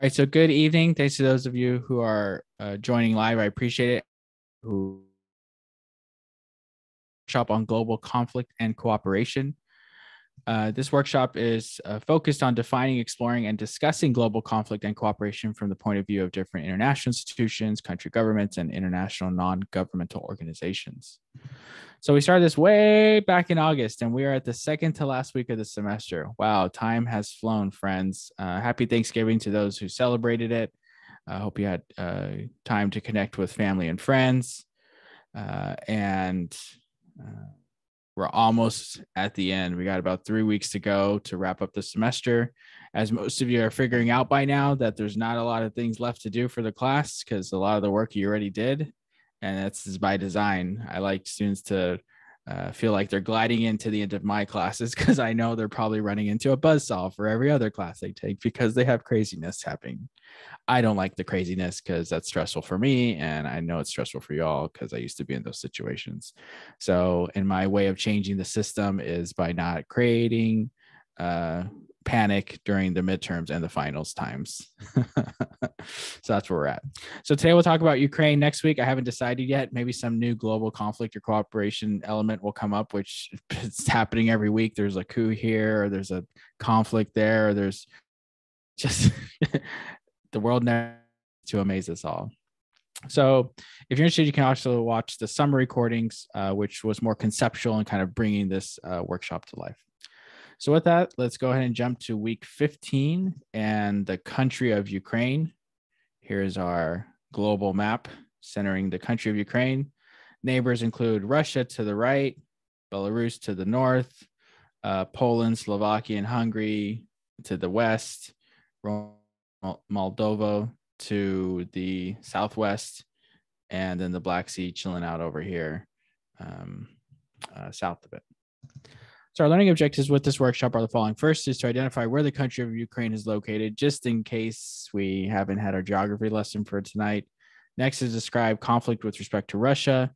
All right, so good evening. Thanks to those of you who are joining live. I appreciate it. Who shop on global conflict and cooperation. This workshop is focused on defining, exploring, and discussing global conflict and cooperation from the point of view of different international institutions, country governments, and international non-governmental organizations. So we started this way back in August, and we are at the second to last week of the semester. Wow, time has flown, friends. Happy Thanksgiving to those who celebrated it. I hope you had time to connect with family and friends. And we're almost at the end. We got about 3 weeks to go to wrap up the semester. As most of you are figuring out by now that there's not a lot of things left to do for the class because a lot of the work you already did. And that's by design. I like students to feel like they're gliding into the end of my classes because I know they're probably running into a buzzsaw for every other class they take because they have craziness happening. I don't like the craziness because that's stressful for me. And I know it's stressful for y'all because I used to be in those situations. So, in my way of changing the system is by not creating panic during the midterms and the finals times. So that's where we're at. So today we'll talk about Ukraine. Next week, I haven't decided yet. Maybe some new global conflict or cooperation element will come up, which is happening every week. There's a coup here, or there's a conflict there, or there's just the world never to amaze us all. So if you're interested, you can also watch the summer recordings, which was more conceptual and kind of bringing this workshop to life. So with that, let's go ahead and jump to week 15 and the country of Ukraine. Here's our global map centering the country of Ukraine. Neighbors include Russia to the right, Belarus to the north, Poland, Slovakia, and Hungary to the west, Moldova to the southwest, and then the Black Sea chilling out over here south of it. So our learning objectives with this workshop are the following. First is to identify where the country of Ukraine is located, just in case we haven't had our geography lesson for tonight. Next is describe conflict with respect to Russia.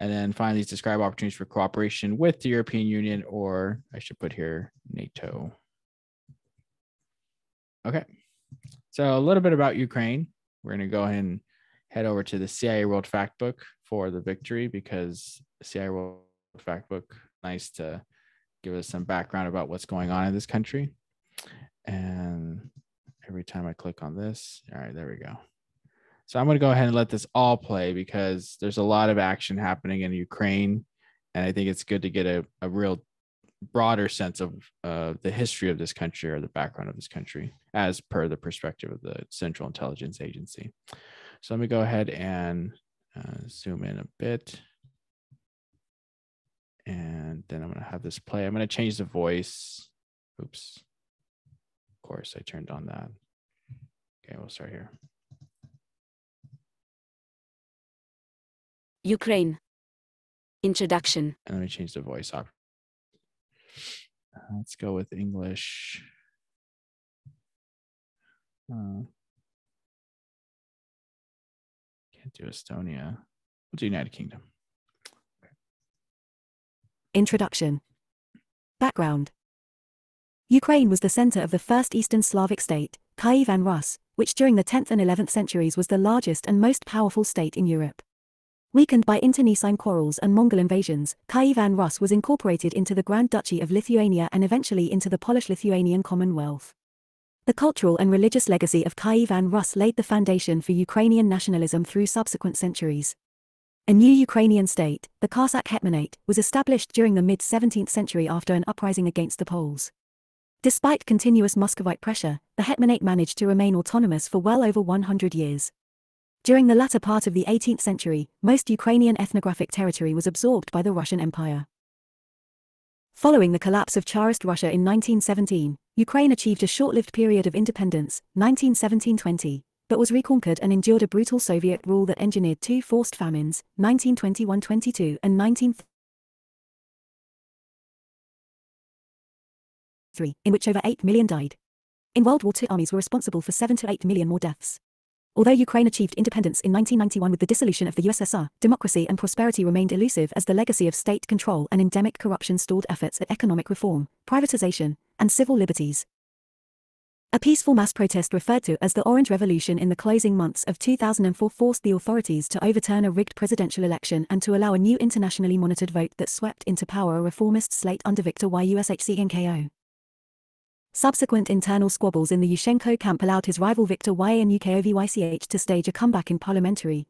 And then finally, describe opportunities for cooperation with the European Union, or I should put here, NATO. Okay, so a little bit about Ukraine. We're going to go ahead and head over to the CIA World Factbook for the victory, because the CIA World Factbook, nice to give us some background about what's going on in this country. And every time I click on this, all right, there we go. So I'm going to go ahead and let this all play because there's a lot of action happening in Ukraine. And I think it's good to get a real broader sense of the history of this country or the background of this country as per the perspective of the Central Intelligence Agency. So let me go ahead and zoom in a bit. And then I'm going to have this play. I'm going to change the voice. Oops. Of course, I turned on that. Okay, we'll start here. Ukraine. Introduction. And let me change the voice up. Let's go with English. Can't do Estonia. We'll do United Kingdom. Introduction. Background. Ukraine was the center of the first Eastern Slavic state, Kievan Rus, which during the 10th and 11th centuries was the largest and most powerful state in Europe. Weakened by internecine quarrels and Mongol invasions, Kievan Rus was incorporated into the Grand Duchy of Lithuania and eventually into the Polish-Lithuanian Commonwealth. The cultural and religious legacy of Kievan Rus laid the foundation for Ukrainian nationalism through subsequent centuries. A new Ukrainian state, the Cossack Hetmanate, was established during the mid-17th century after an uprising against the Poles. Despite continuous Muscovite pressure, the Hetmanate managed to remain autonomous for well over 100 years. During the latter part of the 18th century, most Ukrainian ethnographic territory was absorbed by the Russian Empire. Following the collapse of Tsarist Russia in 1917, Ukraine achieved a short-lived period of independence, 1917-20, but was reconquered and endured a brutal Soviet rule that engineered two forced famines, 1921-22 and 1933, in which over 8 million died. In World War II, armies were responsible for 7 to 8 million more deaths. Although Ukraine achieved independence in 1991 with the dissolution of the USSR, democracy and prosperity remained elusive as the legacy of state control and endemic corruption stalled efforts at economic reform, privatization, and civil liberties. A peaceful mass protest referred to as the Orange Revolution in the closing months of 2004 forced the authorities to overturn a rigged presidential election and to allow a new internationally monitored vote that swept into power a reformist slate under Viktor Yushchenko. Subsequent internal squabbles in the Yushchenko camp allowed his rival Viktor Yanukovych to stage a comeback in parliamentary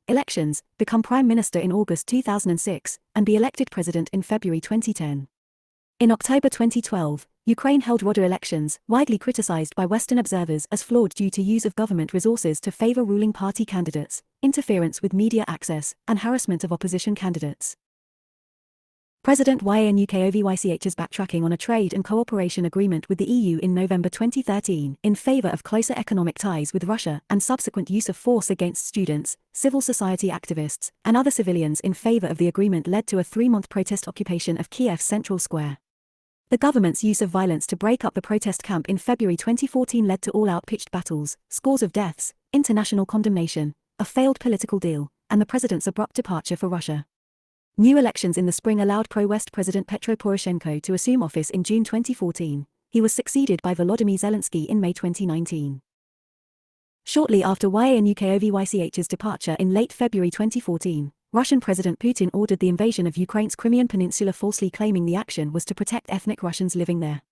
elections, become prime minister in August 2006, and be elected president in February 2010. In October 2012, Ukraine held elections, widely criticized by Western observers as flawed due to use of government resources to favor ruling party candidates, interference with media access, and harassment of opposition candidates. President Yanukovych is backtracking on a trade and cooperation agreement with the EU in November 2013 in favor of closer economic ties with Russia and subsequent use of force against students, civil society activists, and other civilians in favor of the agreement led to a 3-month protest occupation of Kiev's Central Square. The government's use of violence to break up the protest camp in February 2014 led to all-out pitched battles, scores of deaths, international condemnation, a failed political deal, and the president's abrupt departure for Russia. New elections in the spring allowed pro-West President Petro Poroshenko to assume office in June 2014. He was succeeded by Volodymyr Zelensky in May 2019. Shortly after Yanukovych's departure in late February 2014, Russian President Putin ordered the invasion of Ukraine's Crimean Peninsula, falsely claiming the action was to protect ethnic Russians living there.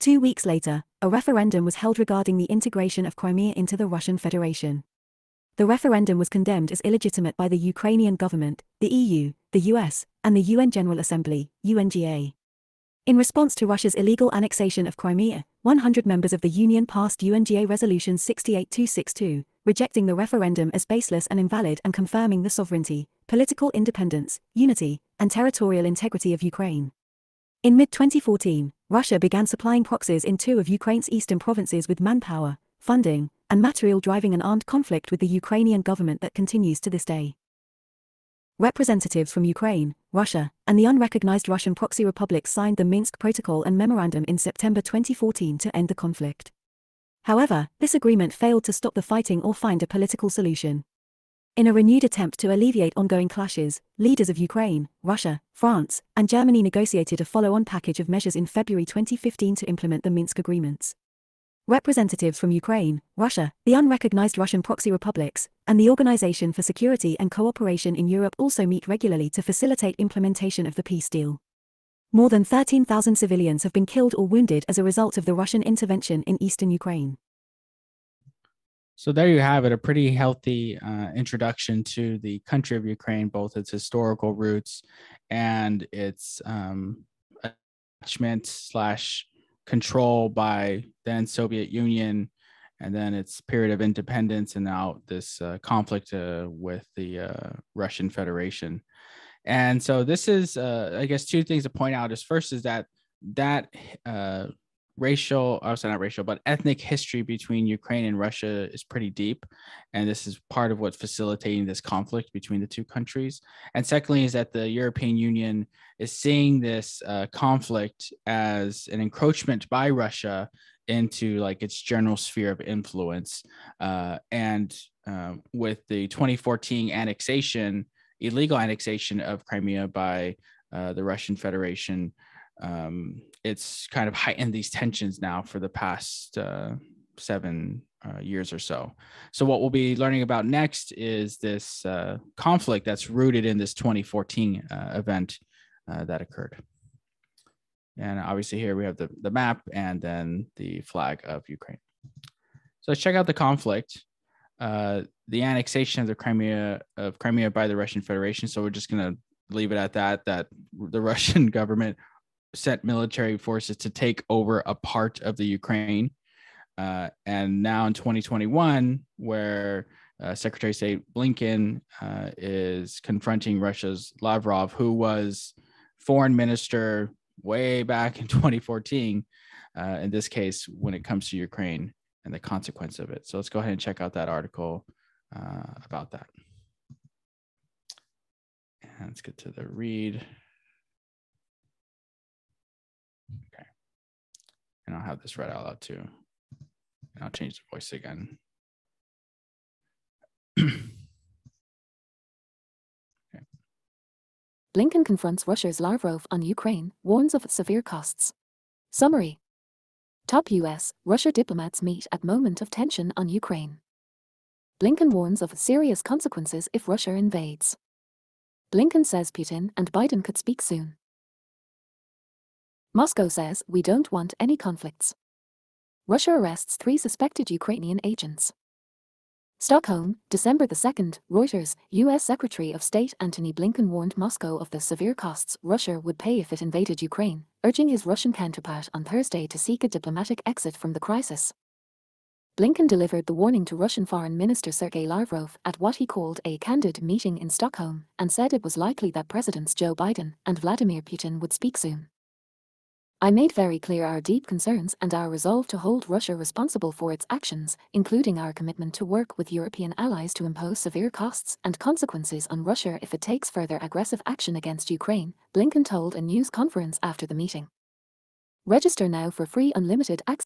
2 weeks later, a referendum was held regarding the integration of Crimea into the Russian Federation. The referendum was condemned as illegitimate by the Ukrainian government, the EU, the US, and the UN General Assembly, UNGA. In response to Russia's illegal annexation of Crimea, 100 members of the Union passed UNGA Resolution 68262, rejecting the referendum as baseless and invalid and confirming the sovereignty, political independence, unity, and territorial integrity of Ukraine. In mid-2014, Russia began supplying proxies in 2 of Ukraine's eastern provinces with manpower, funding, and material, driving an armed conflict with the Ukrainian government that continues to this day. Representatives from Ukraine, Russia, and the unrecognized Russian proxy republics signed the Minsk Protocol and Memorandum in September 2014 to end the conflict. However, this agreement failed to stop the fighting or find a political solution. In a renewed attempt to alleviate ongoing clashes, leaders of Ukraine, Russia, France, and Germany negotiated a follow-on package of measures in February 2015 to implement the Minsk agreements. Representatives from Ukraine, Russia, the unrecognized Russian proxy republics, and the Organization for Security and Cooperation in Europe also meet regularly to facilitate implementation of the peace deal. More than 13,000 civilians have been killed or wounded as a result of the Russian intervention in eastern Ukraine. So there you have it, a pretty healthy introduction to the country of Ukraine, both its historical roots and its attachment / control by then Soviet Union, and then its period of independence, and now this conflict with the Russian Federation. And so this is, I guess, 2 things to point out. First is that ethnic history between Ukraine and Russia is pretty deep. And this is part of what's facilitating this conflict between the 2 countries. And secondly is that the European Union is seeing this conflict as an encroachment by Russia into like its general sphere of influence. And with the 2014 illegal annexation of Crimea by the Russian Federation, it's kind of heightened these tensions now for the past 7 years or so. So what we'll be learning about next is this conflict that's rooted in this 2014 event that occurred. And obviously here we have the map and then the flag of Ukraine. So let's check out the conflict. The annexation of the Crimea by the Russian Federation. So we're just going to leave it at that the Russian government sent military forces to take over a part of the Ukraine. And now in 2021, where Secretary of State Blinken is confronting Russia's Lavrov, who was foreign minister way back in 2014, in this case, when it comes to Ukraine and the consequence of it. So let's go ahead and check out that article about that. And let's get to the read. Okay. And I'll have this read out loud too. And I'll change the voice again. Okay. Blinken confronts Russia's Lavrov on Ukraine, warns of severe costs. Summary. Top US-Russia diplomats meet at moment of tension on Ukraine. Blinken warns of serious consequences if Russia invades. Blinken says Putin and Biden could speak soon. Moscow says we don't want any conflicts. Russia arrests 3 suspected Ukrainian agents. Stockholm, December 2nd, Reuters, U.S. Secretary of State Antony Blinken warned Moscow of the severe costs Russia would pay if it invaded Ukraine, urging his Russian counterpart on Thursday to seek a diplomatic exit from the crisis. Blinken delivered the warning to Russian Foreign Minister Sergei Lavrov at what he called a candid meeting in Stockholm, and said it was likely that Presidents Joe Biden and Vladimir Putin would speak soon. I made very clear our deep concerns and our resolve to hold Russia responsible for its actions, including our commitment to work with European allies to impose severe costs and consequences on Russia if it takes further aggressive action against Ukraine, Blinken told a news conference after the meeting. Register now for free unlimited access.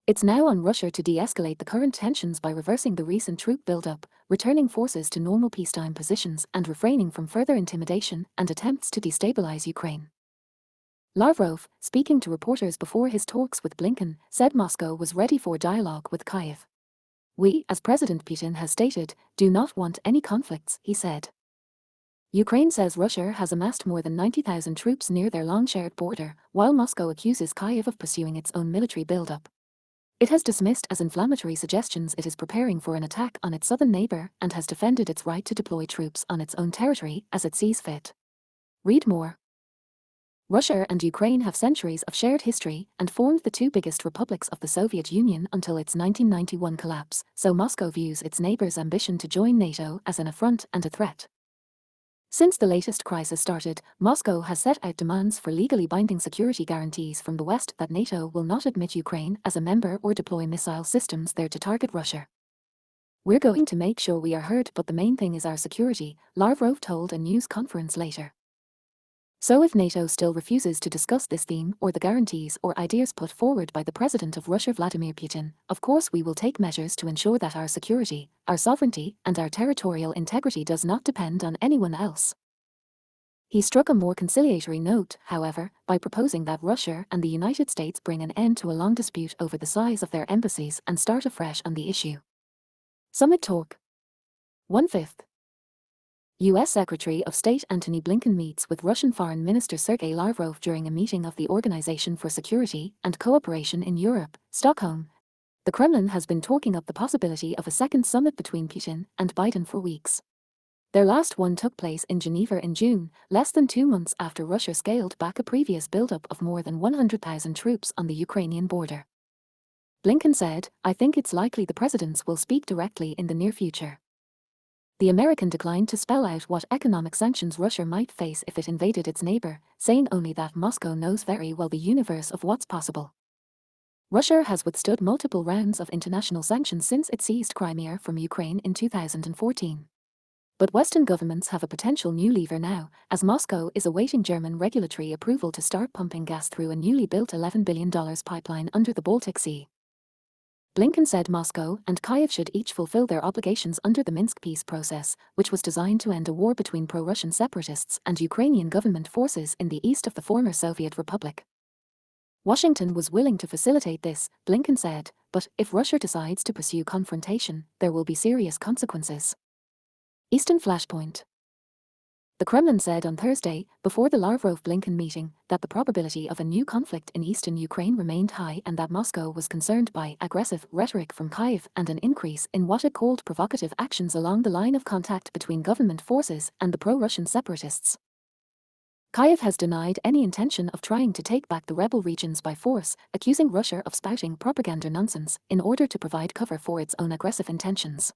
It's now on Russia to de-escalate the current tensions by reversing the recent troop buildup, returning forces to normal peacetime positions and refraining from further intimidation and attempts to destabilize Ukraine. Lavrov, speaking to reporters before his talks with Blinken, said Moscow was ready for dialogue with Kyiv. We, as President Putin has stated, do not want any conflicts, he said. Ukraine says Russia has amassed more than 90,000 troops near their long-shared border, while Moscow accuses Kyiv of pursuing its own military buildup. It has dismissed as inflammatory suggestions it is preparing for an attack on its southern neighbor and has defended its right to deploy troops on its own territory as it sees fit. Read more. Russia and Ukraine have centuries of shared history and formed the 2 biggest republics of the Soviet Union until its 1991 collapse, so Moscow views its neighbor's ambition to join NATO as an affront and a threat. Since the latest crisis started, Moscow has set out demands for legally binding security guarantees from the West that NATO will not admit Ukraine as a member or deploy missile systems there to target Russia. We're going to make sure we are heard, but the main thing is our security, Lavrov told a news conference later. So if NATO still refuses to discuss this theme or the guarantees or ideas put forward by the President of Russia Vladimir Putin, of course we will take measures to ensure that our security, our sovereignty, and our territorial integrity does not depend on anyone else. He struck a more conciliatory note, however, by proposing that Russia and the United States bring an end to a long dispute over the size of their embassies and start afresh on the issue. Summit talk. 1/5. U.S. Secretary of State Antony Blinken meets with Russian Foreign Minister Sergei Lavrov during a meeting of the Organization for Security and Cooperation in Europe, Stockholm. The Kremlin has been talking up the possibility of a second summit between Putin and Biden for weeks. Their last one took place in Geneva in June, less than 2 months after Russia scaled back a previous buildup of more than 100,000 troops on the Ukrainian border. Blinken said, I think it's likely the presidents will speak directly in the near future. The American declined to spell out what economic sanctions Russia might face if it invaded its neighbor, saying only that Moscow knows very well the universe of what's possible. Russia has withstood multiple rounds of international sanctions since it seized Crimea from Ukraine in 2014. But Western governments have a potential new lever now, as Moscow is awaiting German regulatory approval to start pumping gas through a newly built $11 billion pipeline under the Baltic Sea. Blinken said Moscow and Kyiv should each fulfill their obligations under the Minsk peace process, which was designed to end a war between pro-Russian separatists and Ukrainian government forces in the east of the former Soviet Republic. Washington was willing to facilitate this, Blinken said, but if Russia decides to pursue confrontation, there will be serious consequences. Eastern Flashpoint. The Kremlin said on Thursday, before the Lavrov-Blinken meeting, that the probability of a new conflict in eastern Ukraine remained high and that Moscow was concerned by aggressive rhetoric from Kyiv and an increase in what it called provocative actions along the line of contact between government forces and the pro-Russian separatists. Kyiv has denied any intention of trying to take back the rebel regions by force, accusing Russia of spouting propaganda nonsense in order to provide cover for its own aggressive intentions.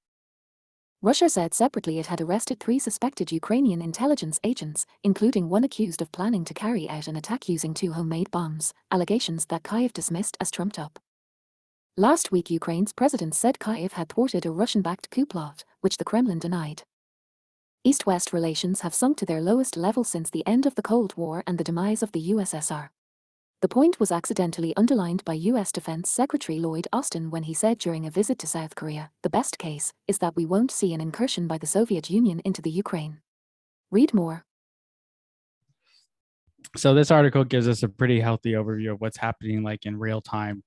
Russia said separately it had arrested 3 suspected Ukrainian intelligence agents, including one accused of planning to carry out an attack using 2 homemade bombs, allegations that Kyiv dismissed as trumped up. Last week Ukraine's president said Kyiv had thwarted a Russian-backed coup plot, which the Kremlin denied. East-West relations have sunk to their lowest level since the end of the Cold War and the demise of the USSR. The point was accidentally underlined by U.S. Defense Secretary Lloyd Austin when he said during a visit to South Korea, the best case is that we won't see an incursion by the Soviet Union into the Ukraine. Read more. So this article gives us a pretty healthy overview of what's happening like in real time.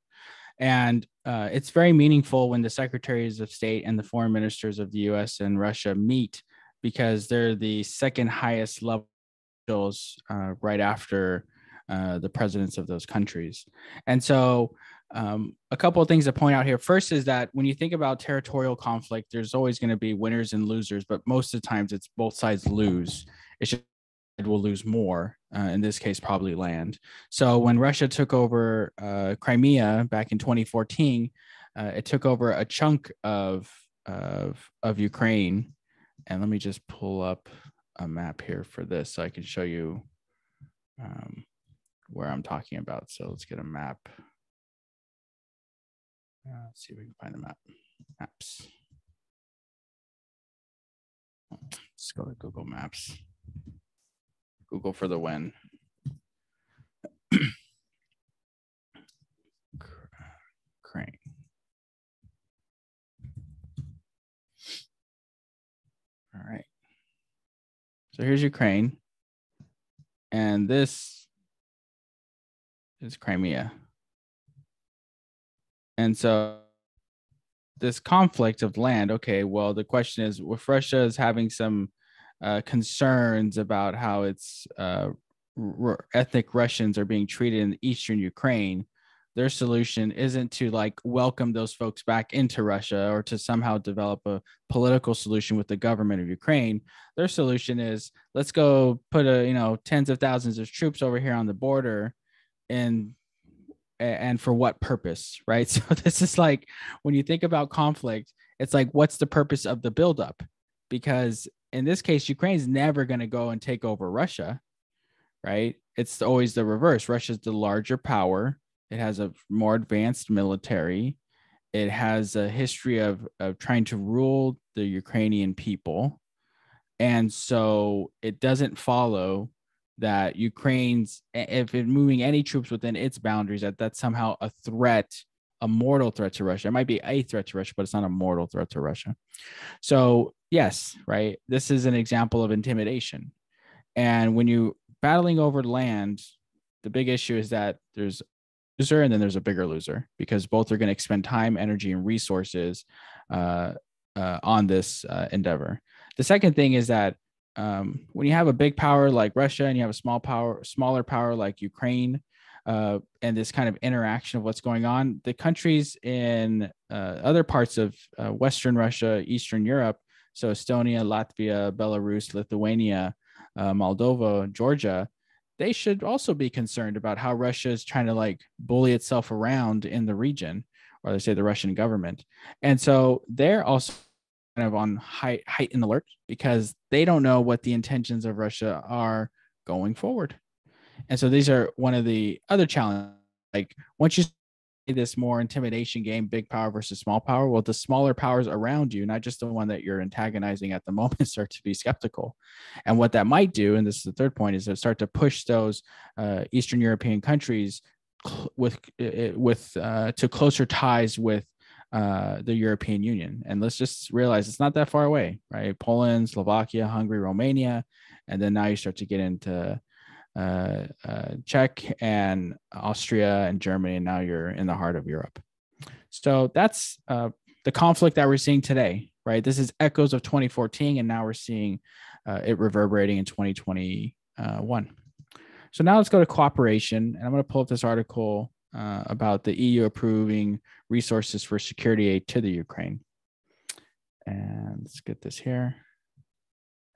And it's very meaningful when the secretaries of state and the foreign ministers of the US and Russia meet, because they're the second highest levels right after the presidents of those countries. And so a couple of things to point out here. First is that when you think about territorial conflict, there's always going to be winners and losers, but most of the times it's both sides lose. It's just will lose more, in this case, probably land. So when Russia took over Crimea back in 2014, it took over a chunk of Ukraine. And let me just pull up a map here for this so I can show you where I'm talking about. So let's get a map. Let's see if we can find the map. Maps. Let's go to Google Maps. Google for the win. Ukraine. All right. So here's Ukraine. And this is Crimea. And so this conflict of land, okay, well, the question is, if Russia is having some concerns about how its ethnic Russians are being treated in eastern Ukraine, their solution isn't to like welcome those folks back into Russia or to somehow develop a political solution with the government of Ukraine. Their solution is, let's go put tens of thousands of troops over here on the border, and for what purpose, right? So this is like, when you think about conflict, it's like, what's the purpose of the buildup? Because in this case, Ukraine's never going to go and take over Russia, right? It's always the reverse. Russia's the larger power. It has a more advanced military. It has a history of trying to rule the Ukrainian people. And so it doesn't follow that Ukraine's, if it's moving any troops within its boundaries, that's somehow a threat, a mortal threat to Russia. It might be a threat to Russia, but it's not a mortal threat to Russia. So yes, right, this is an example of intimidation. And when you battling over land, the big issue is that there's a loser and then there's a bigger loser, because both are going to expend time, energy, and resources on this endeavor. The second thing is that when you have a big power like Russia and you have a smaller power like Ukraine, and this kind of interaction of what's going on, the countries in other parts of Western Russia, Eastern Europe, so Estonia, Latvia, Belarus, Lithuania, Moldova, Georgia, they should also be concerned about how Russia is trying to like bully itself around in the region, or they say the Russian government. And so they're also kind of on heightened alert, because they don't know what the intentions of Russia are going forward. And so these are one of the other challenges. Like, once you see this more intimidation game, big power versus small power, well, the smaller powers around you, not just the one that you're antagonizing at the moment, start to be skeptical. And what that might do, and this is the third point, is to start to push those Eastern European countries to closer ties with the European Union. And let's just realize it's not that far away, right? Poland, Slovakia, Hungary, Romania, and then now you start to get into Czech and Austria and Germany, and now you're in the heart of Europe. So that's the conflict that we're seeing today, right? This is echoes of 2014, and now we're seeing it reverberating in 2021. So now let's go to cooperation, and I'm going to pull up this article about the EU approving resources for security aid to the Ukraine. And let's get this here.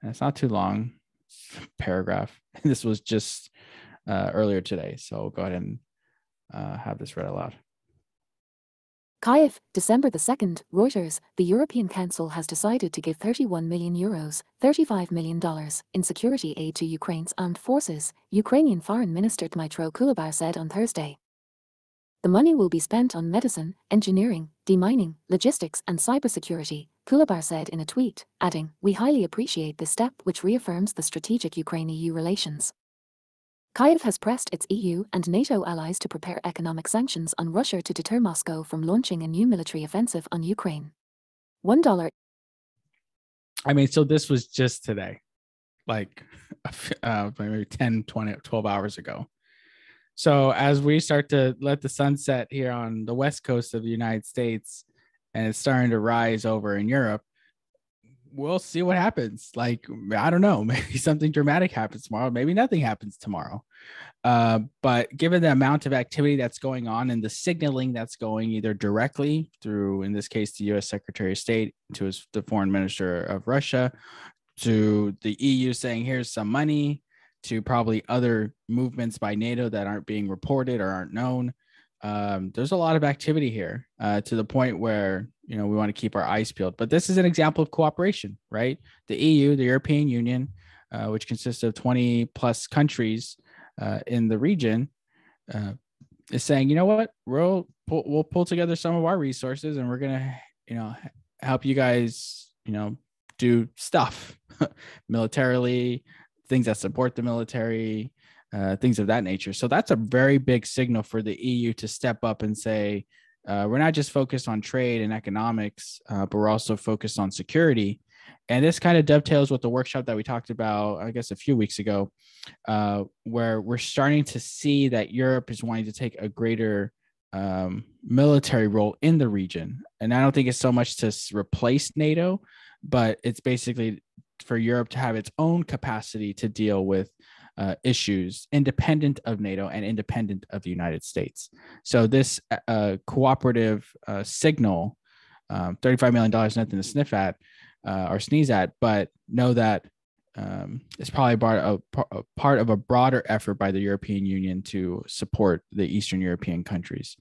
And it's not too long. Paragraph. This was just earlier today. So I'll go ahead and have this read aloud. Kyiv, December the 2nd, Reuters, the European Council has decided to give €31 million, $35 million, in security aid to Ukraine's armed forces, Ukrainian Foreign Minister Dmytro Kuleba said on Thursday. The money will be spent on medicine, engineering, demining, logistics and cybersecurity, Kuleba said in a tweet, adding, "We highly appreciate this step, which reaffirms the strategic Ukraine-EU relations." Kyiv has pressed its EU and NATO allies to prepare economic sanctions on Russia to deter Moscow from launching a new military offensive on Ukraine. $1. I mean, so this was just today. like maybe 10, 20, 12 hours ago. So as we start to let the sun set here on the west coast of the United States, and it's starting to rise over in Europe, we'll see what happens. Like, I don't know, maybe something dramatic happens tomorrow. Maybe nothing happens tomorrow. But given the amount of activity that's going on and the signaling that's going either directly through, in this case, the U.S. Secretary of State to the foreign minister of Russia, to the EU saying, here's some money, to probably other movements by NATO that aren't being reported or aren't known. There's a lot of activity here to the point where, we want to keep our eyes peeled. But this is an example of cooperation, right? The EU, the European Union, which consists of 20 plus countries in the region, is saying, you know what, we'll pull together some of our resources and we're going to, help you guys, do stuff militarily, things that support the military, things of that nature. So that's a very big signal for the EU to step up and say, we're not just focused on trade and economics, but we're also focused on security. And this kind of dovetails with the workshop that we talked about, I guess, a few weeks ago, where we're starting to see that Europe is wanting to take a greater military role in the region. And I don't think it's so much to replace NATO, but it's basically for Europe to have its own capacity to deal with issues independent of NATO and independent of the United States. So this cooperative signal, $35 million, nothing to sniff at or sneeze at, but know that it's probably part of a broader effort by the European Union to support the Eastern European countries.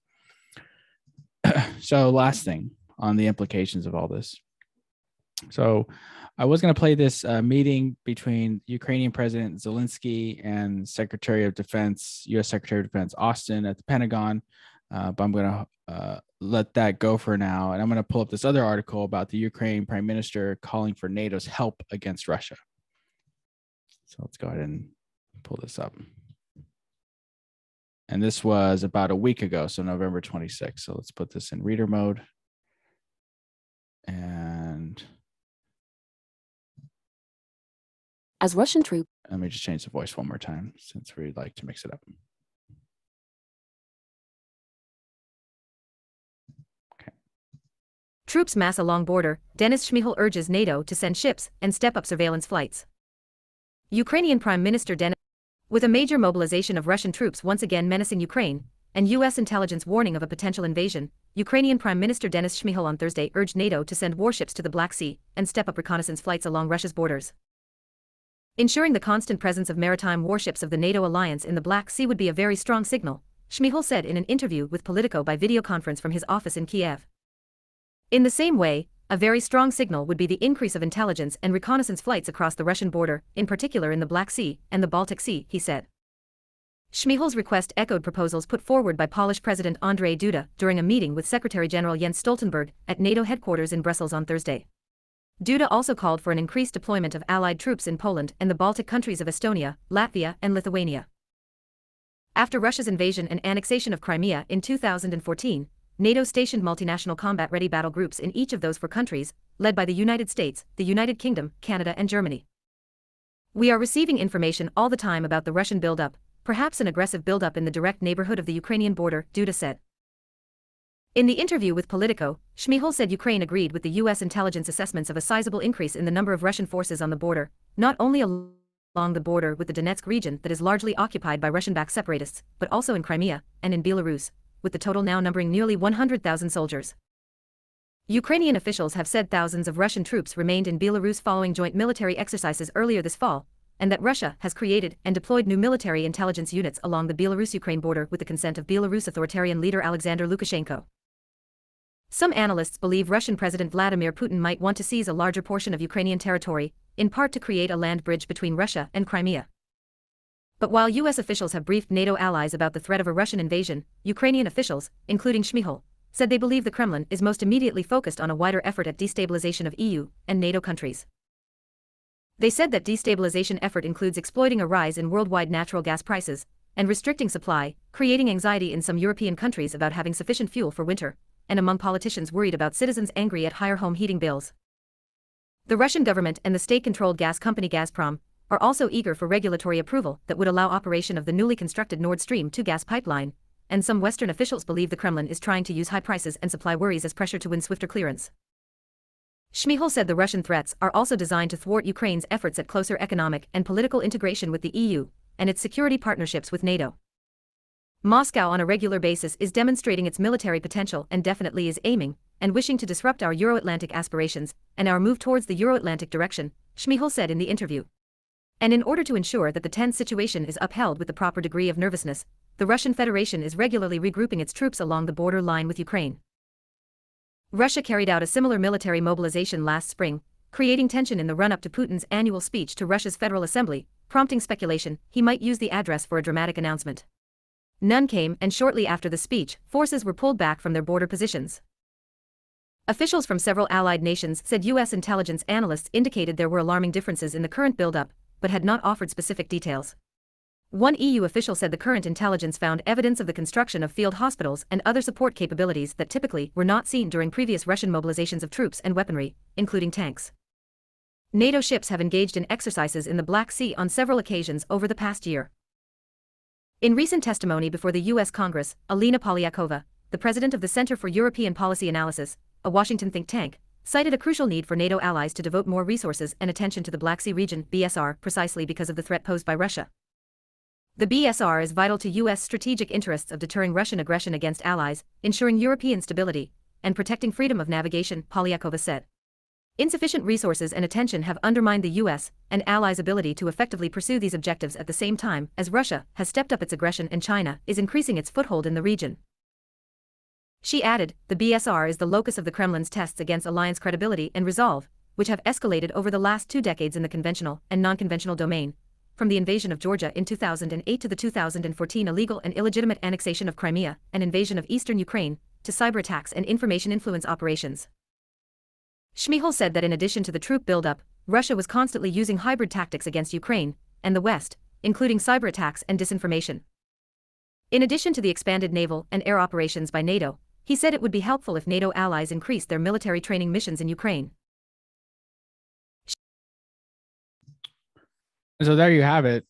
So last thing on the implications of all this. So I was going to play this meeting between Ukrainian President Zelensky and Secretary of Defense, U.S. Secretary of Defense Austin at the Pentagon, but I'm going to let that go for now. And I'm going to pull up this other article about the Ukraine Prime Minister calling for NATO's help against Russia. So let's go ahead and pull this up. And this was about a week ago, so November 26th. So let's put this in reader mode. And as Russian troops. Let me just change the voice one more time since we'd like to mix it up. Okay. Troops mass along border. Denis Shmyhal urges NATO to send ships and step up surveillance flights. Ukrainian Prime Minister Denis, with a major mobilization of Russian troops once again menacing Ukraine, and U.S. intelligence warning of a potential invasion, Ukrainian Prime Minister Denis Shmyhal on Thursday urged NATO to send warships to the Black Sea and step up reconnaissance flights along Russia's borders. Ensuring the constant presence of maritime warships of the NATO alliance in the Black Sea would be a very strong signal, Shmyhal said in an interview with Politico by video conference from his office in Kiev. In the same way, a very strong signal would be the increase of intelligence and reconnaissance flights across the Russian border, in particular in the Black Sea and the Baltic Sea, he said. Shmyhal's request echoed proposals put forward by Polish President Andrzej Duda during a meeting with Secretary General Jens Stoltenberg at NATO headquarters in Brussels on Thursday. Duda also called for an increased deployment of Allied troops in Poland and the Baltic countries of Estonia, Latvia, and Lithuania. After Russia's invasion and annexation of Crimea in 2014, NATO stationed multinational combat-ready battle groups in each of those four countries, led by the United States, the United Kingdom, Canada, and Germany. We are receiving information all the time about the Russian buildup, perhaps an aggressive buildup in the direct neighborhood of the Ukrainian border, Duda said. In the interview with Politico, Shmyhal said Ukraine agreed with the U.S. intelligence assessments of a sizable increase in the number of Russian forces on the border, not only along the border with the Donetsk region that is largely occupied by Russian-backed separatists, but also in Crimea and in Belarus, with the total now numbering nearly 100,000 soldiers. Ukrainian officials have said thousands of Russian troops remained in Belarus following joint military exercises earlier this fall, and that Russia has created and deployed new military intelligence units along the Belarus-Ukraine border with the consent of Belarus authoritarian leader Alexander Lukashenko. Some analysts believe Russian President Vladimir Putin might want to seize a larger portion of Ukrainian territory, in part to create a land bridge between Russia and Crimea. But while U.S. officials have briefed NATO allies about the threat of a Russian invasion, Ukrainian officials, including Shmyhal, said they believe the Kremlin is most immediately focused on a wider effort at destabilization of EU and NATO countries. They said that destabilization effort includes exploiting a rise in worldwide natural gas prices and restricting supply, creating anxiety in some European countries about having sufficient fuel for winter, and among politicians worried about citizens angry at higher home heating bills. The Russian government and the state-controlled gas company Gazprom are also eager for regulatory approval that would allow operation of the newly constructed Nord Stream 2 gas pipeline, and some Western officials believe the Kremlin is trying to use high prices and supply worries as pressure to win swifter clearance. Shmyhal said the Russian threats are also designed to thwart Ukraine's efforts at closer economic and political integration with the EU and its security partnerships with NATO. Moscow on a regular basis is demonstrating its military potential and definitely is aiming and wishing to disrupt our Euro-Atlantic aspirations and our move towards the Euro-Atlantic direction, Shmyhal said in the interview. And in order to ensure that the tense situation is upheld with the proper degree of nervousness, the Russian Federation is regularly regrouping its troops along the border line with Ukraine. Russia carried out a similar military mobilization last spring, creating tension in the run-up to Putin's annual speech to Russia's Federal Assembly, prompting speculation he might use the address for a dramatic announcement. None came, and shortly after the speech, forces were pulled back from their border positions. Officials from several allied nations said U.S. intelligence analysts indicated there were alarming differences in the current buildup, but had not offered specific details. One EU official said the current intelligence found evidence of the construction of field hospitals and other support capabilities that typically were not seen during previous Russian mobilizations of troops and weaponry, including tanks. NATO ships have engaged in exercises in the Black Sea on several occasions over the past year. In recent testimony before the U.S. Congress, Alina Polyakova, the president of the Center for European Policy Analysis, a Washington think tank, cited a crucial need for NATO allies to devote more resources and attention to the Black Sea region (BSR) precisely because of the threat posed by Russia. The BSR is vital to U.S. strategic interests of deterring Russian aggression against allies, ensuring European stability, and protecting freedom of navigation, Polyakova said. Insufficient resources and attention have undermined the U.S. and allies' ability to effectively pursue these objectives at the same time as Russia has stepped up its aggression and China is increasing its foothold in the region. She added, the BSR is the locus of the Kremlin's tests against alliance credibility and resolve, which have escalated over the last 2 decades in the conventional and non-conventional domain, from the invasion of Georgia in 2008 to the 2014 illegal and illegitimate annexation of Crimea and invasion of eastern Ukraine, to cyber attacks and information influence operations. Shmyhal said that in addition to the troop buildup, Russia was constantly using hybrid tactics against Ukraine and the West, including cyber attacks and disinformation. In addition to the expanded naval and air operations by NATO, he said it would be helpful if NATO allies increased their military training missions in Ukraine. So there you have it.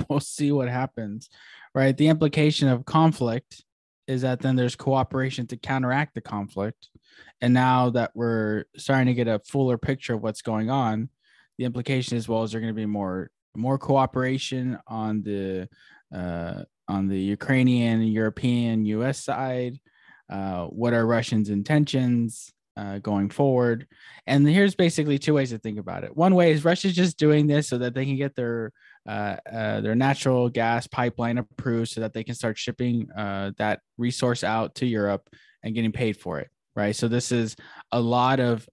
We'll see what happens, right? The implication of conflict is that then there's cooperation to counteract the conflict. And now that we're starting to get a fuller picture of what's going on, the implication is, well, is there going to be more cooperation on the Ukrainian, European, U.S. side? What are Russians' intentions going forward? And here's basically 2 ways to think about it. One way is Russia's just doing this so that they can get their natural gas pipeline approved so that they can start shipping that resource out to Europe and getting paid for it, right? So this is a lot of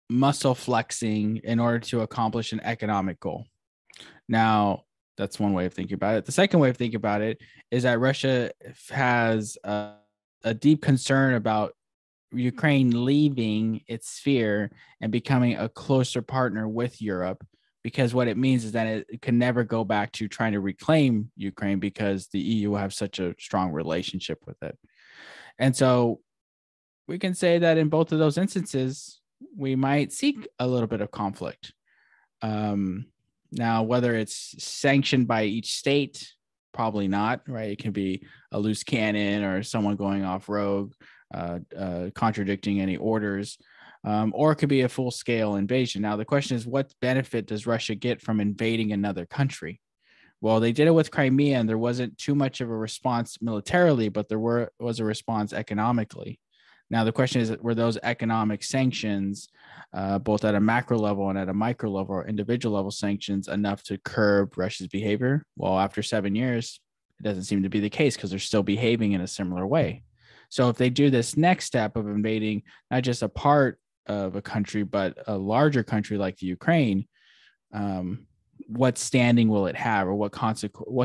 muscle flexing in order to accomplish an economic goal. Now, that's one way of thinking about it. The second way of thinking about it is that Russia has a deep concern about Ukraine leaving its sphere and becoming a closer partner with Europe, because what it means is that it can never go back to trying to reclaim Ukraine because the EU will have such a strong relationship with it. And so we can say that in both of those instances, we might seek a little bit of conflict. Now, whether it's sanctioned by each state, probably not, right? It can be a loose cannon or someone going off rogue, contradicting any orders, or it could be a full-scale invasion. Now, the question is, what benefit does Russia get from invading another country? Well, they did it with Crimea, and there wasn't too much of a response militarily, but there was a response economically. Now, the question is, were those economic sanctions, both at a macro level and at a micro level or individual level sanctions, enough to curb Russia's behavior? Well, after 7 years, it doesn't seem to be the case because they're still behaving in a similar way. So if they do this next step of invading not just a part of a country, but a larger country like the Ukraine, what standing will it have, or what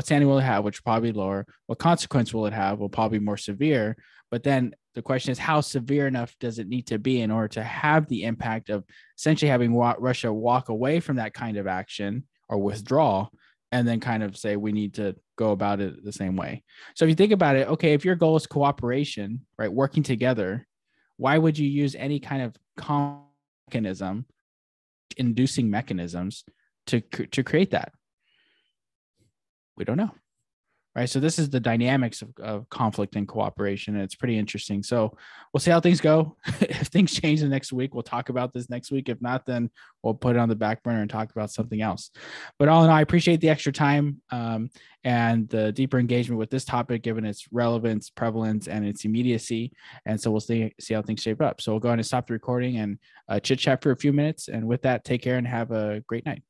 standing will it have, which will probably be lower? What consequence will it have? Will probably be more severe. But then the question is, how severe enough does it need to be in order to have the impact of essentially having Russia walk away from that kind of action or withdraw, and then kind of say we need to go about it the same way? So if you think about it, okay, if your goal is cooperation, right, working together, why would you use any kind of mechanism inducing mechanisms to create that? We don't know. Right. So this is the dynamics of conflict and cooperation. And it's pretty interesting. So we'll see how things go. If things change the next week, we'll talk about this next week. If not, then we'll put it on the back burner and talk about something else. But all in all, I appreciate the extra time and the deeper engagement with this topic, given its relevance, prevalence, and its immediacy. And so we'll see how things shape up. So we'll go ahead and stop the recording and chit chat for a few minutes. And with that, take care and have a great night.